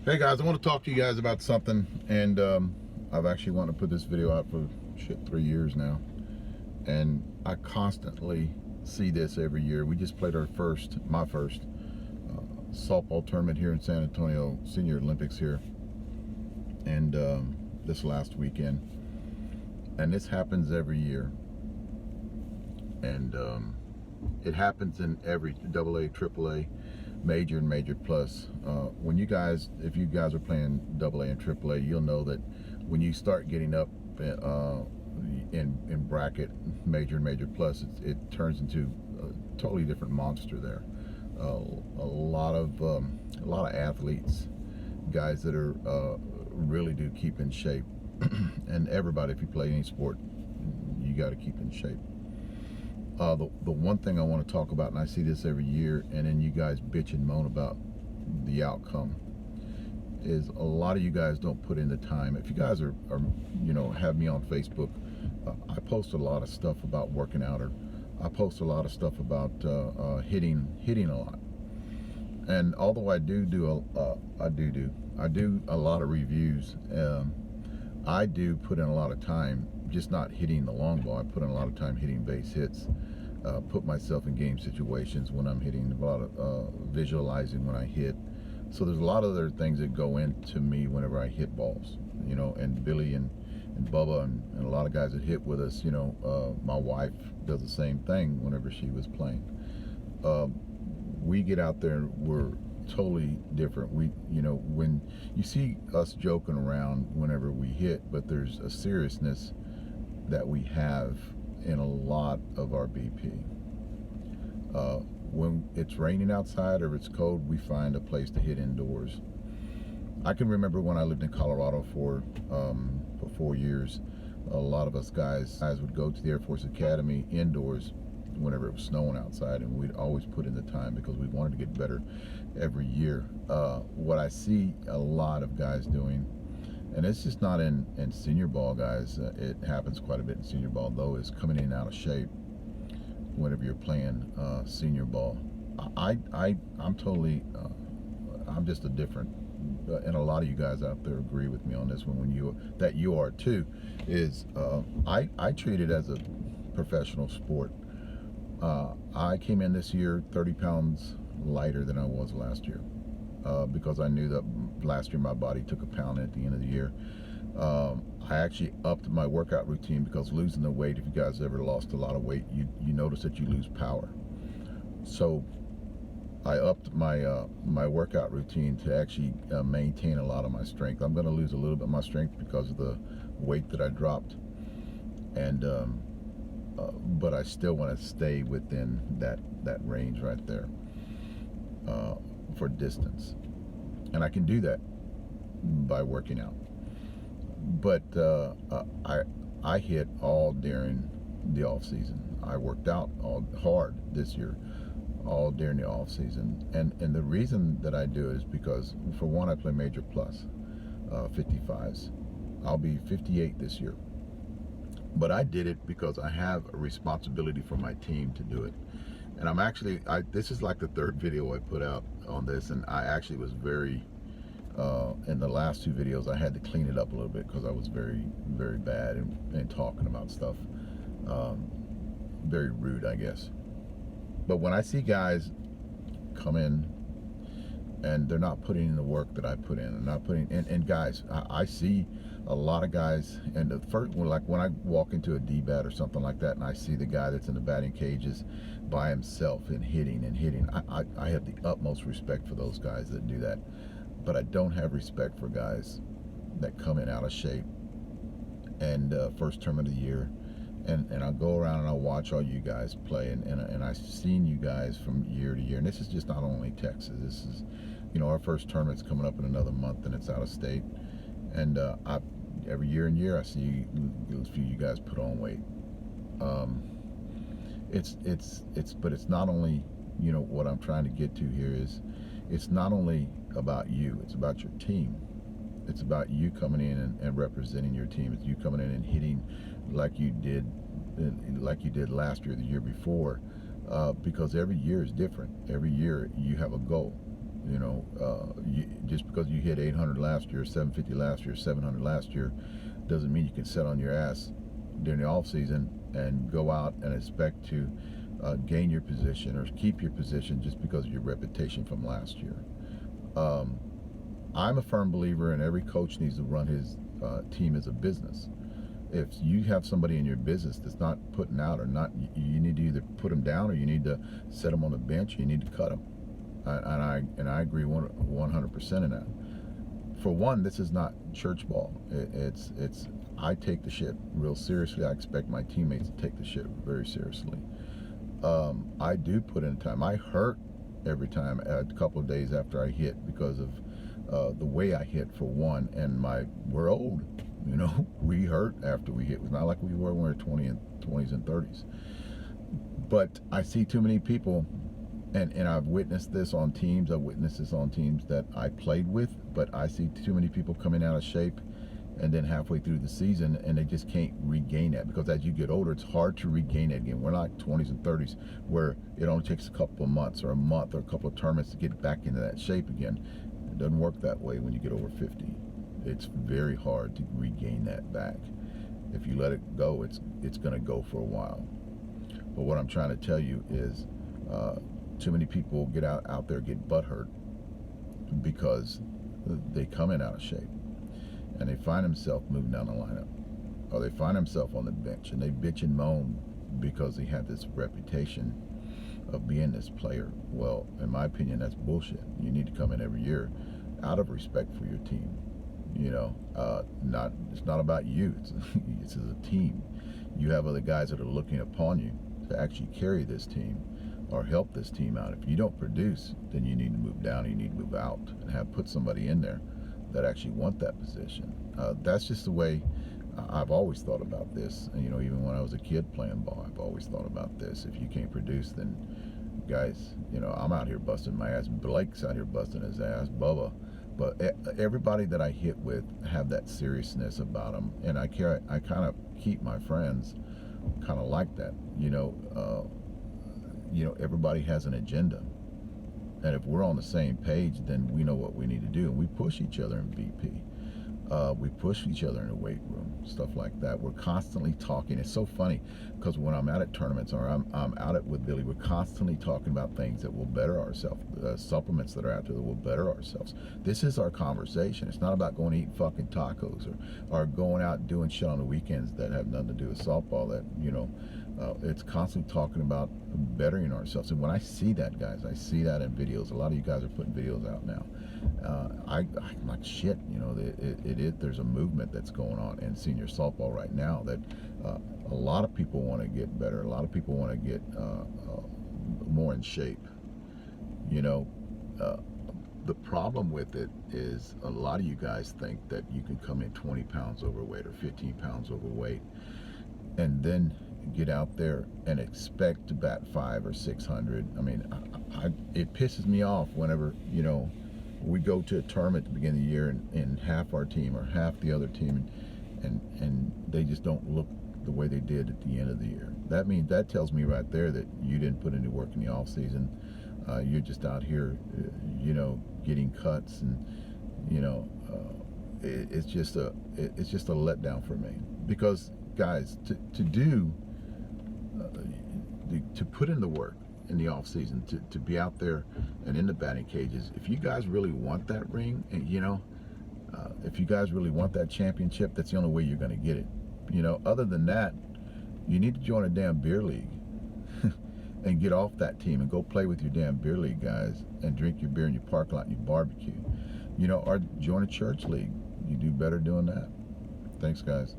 Hey guys, I want to talk to you guys about something, and I've actually wanted to put this video out for 3 years now, and I constantly see this every year. We just played my first softball tournament here in San Antonio, Senior Olympics here, and this last weekend, and this happens every year, and it happens in every AA, AAA, major and major plus. When if you guys are playing AA and AAA, you'll know that when you start getting up in bracket major and major plus, it turns into a totally different monster there. A lot of athletes, guys that are really do keep in shape, and everybody, if you play any sport, you got to keep in shape. The one thing I want to talk about, and I see this every year, and then you guys bitch and moan about the outcome, is a lot of you guys don't put in the time. If you guys are have me on Facebook, I post a lot of stuff about working out, or I post a lot of stuff about hitting a lot. And although I do a lot of reviews, I do put in a lot of time, just not hitting the long ball. I put in a lot of time hitting base hits, put myself in game situations when I'm hitting, a lot of visualizing when I hit. So there's a lot of other things that go into me whenever I hit balls, and Billy and Bubba and a lot of guys that hit with us, my wife does the same thing whenever she was playing. We get out there and we're totally different. When you see us joking around whenever we hit, but there's a seriousness that we have in a lot of our BP. When it's raining outside or it's cold, we find a place to hit indoors. I can remember when I lived in Colorado for 4 years, a lot of us guys would go to the Air Force Academy indoors whenever it was snowing outside, and we'd always put in the time because we wanted to get better every year. What I see a lot of guys doing, and it's just not in senior ball, guys, it happens quite a bit in senior ball though, is coming in out of shape whenever you're playing senior ball. I'm totally I'm just a different, and a lot of you guys out there agree with me on this one, that you are too, is I treat it as a professional sport. I came in this year 30 pounds lighter than I was last year, because I knew that last year my body took a pound at the end of the year. I actually upped my workout routine, because losing the weight, if you guys ever lost a lot of weight, you notice that you lose power. So I upped my workout routine to actually maintain a lot of my strength. I'm going to lose a little bit of my strength because of the weight that I dropped, and but I still want to stay within that range right there for distance, and I can do that by working out. But I hit all during the off season. I worked out all hard this year, all during the off season, and the reason that I do it is because, for one, I play major plus 55s. I'll be 58 this year. But I did it because I have a responsibility for my team to do it. And I'm actually, this is like the third video I put out on this, and I actually was very, in the last two videos, I had to clean it up a little bit because I was very, very bad in talking about stuff. Very rude, I guess. But when I see guys come in and they're not putting in the work that I put in, and not putting in, and guys, I see a lot of guys, and the first, like when I walk into a D-bat or something like that, and I see the guy that's in the batting cages by himself and hitting, I have the utmost respect for those guys that do that. But I don't have respect for guys that come in out of shape, and first term of the year, and I'll go around and I'll watch all you guys play, and I've seen you guys from year to year, and this is just not only Texas. This is, our first tournament's coming up in another month, and it's out of state, and every year and year I see a few of you guys put on weight. But it's not only, what I'm trying to get to here is, it's not only about you, it's about your team. It's about you coming in and representing your team. It's you coming in and hitting like you did last year, the year before, because every year is different. Every year you have a goal. Just because you hit 800 last year, 750 last year, 700 last year, doesn't mean you can sit on your ass during the off season and go out and expect to gain your position or keep your position just because of your reputation from last year. I'm a firm believer in every coach needs to run his team as a business. If you have somebody in your business that's not putting out or not, you need to either put them down or you need to set them on the bench. You need to cut them. And I agree 100% in that. For one, this is not church ball. I take the shit real seriously. I expect my teammates to take the shit very seriously. I do put in time. I hurt every time a couple of days after I hit because of the way I hit, for one, and we're old. We hurt after we hit. It's not like we were when we were 20s and 30s. But I see too many people, and I've witnessed this on teams. I've witnessed this on teams that I played with. But I see too many people coming out of shape, and then halfway through the season, and they just can't regain that, because as you get older, it's hard to regain it again. We're not 20s and 30s where it only takes a couple of months or a month or a couple of tournaments to get back into that shape again. It doesn't work that way when you get over 50. It's very hard to regain that back. If you let it go, it's going to go for a while. But what I'm trying to tell you is too many people get out there, get butthurt because they come in out of shape. And they find themselves moving down the lineup, or they find themselves on the bench, and they bitch and moan because they have this reputation of being this player. Well, in my opinion, that's bullshit. You need to come in every year out of respect for your team. It's not about you. It's as a team. You have other guys that are looking upon you to actually carry this team or help this team out. If you don't produce, then you need to move down. You need to move out and put somebody in there that actually want that position. That's just the way I've always thought about this. Even when I was a kid playing ball, I've always thought about this. If you can't produce, then guys, I'm out here busting my ass. Blake's out here busting his ass. Bubba. But everybody that I hit with have that seriousness about them, and I kind of keep my friends kind of like that. Everybody has an agenda. And if we're on the same page, then we know what we need to do. And we push each other in VP. We push each other in the weight room, stuff like that. We're constantly talking. It's so funny because when I'm out at tournaments or I'm out at with Billy, we're constantly talking about things that will better ourselves, supplements that are out there that will better ourselves. This is our conversation. It's not about going to eat fucking tacos or going out and doing shit on the weekends that have nothing to do with softball. It's constantly talking about bettering ourselves. And when I see that, guys, I see that in videos. A lot of you guys are putting videos out now. I'm like, shit, there's a movement that's going on in senior softball right now that a lot of people want to get better. A lot of people want to get more in shape. The problem with it is a lot of you guys think that you can come in 20 pounds overweight or 15 pounds overweight and then get out there and expect to bat 500 or 600. I mean, it pisses me off whenever, we go to a tournament at the beginning of the year and half our team or half the other team and they just don't look the way they did at the end of the year. That tells me right there that you didn't put any work in the off season. You're just out here, getting cuts, and it's just a letdown for me. Because guys, to put in the work in the off season, to be out there and in the batting cages, if you guys really want that ring, and if you guys really want that championship, that's the only way you're going to get it. Other than that, you need to join a damn beer league and get off that team and go play with your damn beer league guys and drink your beer in your parking lot and you barbecue. Or join a church league. You do better doing that. Thanks, guys.